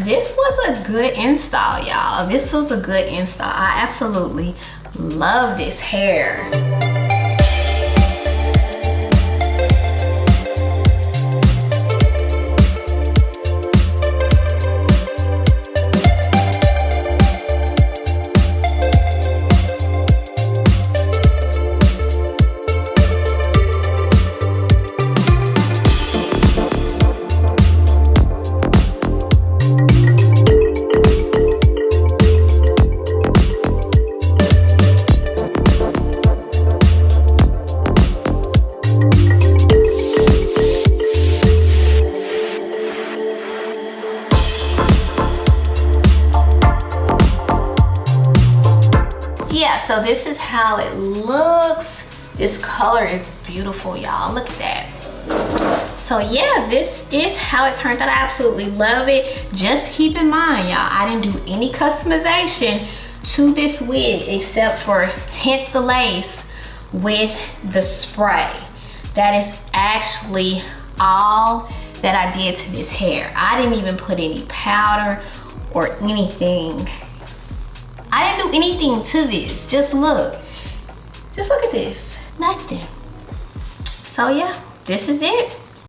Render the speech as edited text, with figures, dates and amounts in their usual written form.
This was a good install, y'all. This was a good install. I absolutely love this hair. Yeah, so this is how it looks. This color is beautiful, y'all. Look at that. So yeah, this is how it turned out. I absolutely love it. Just keep in mind, y'all, I didn't do any customization to this wig except for tint the lace with the spray. That is actually all that I did to this hair. I didn't even put any powder or anything. I didn't do anything to this. Just look at this. Nothing. So yeah, this is it.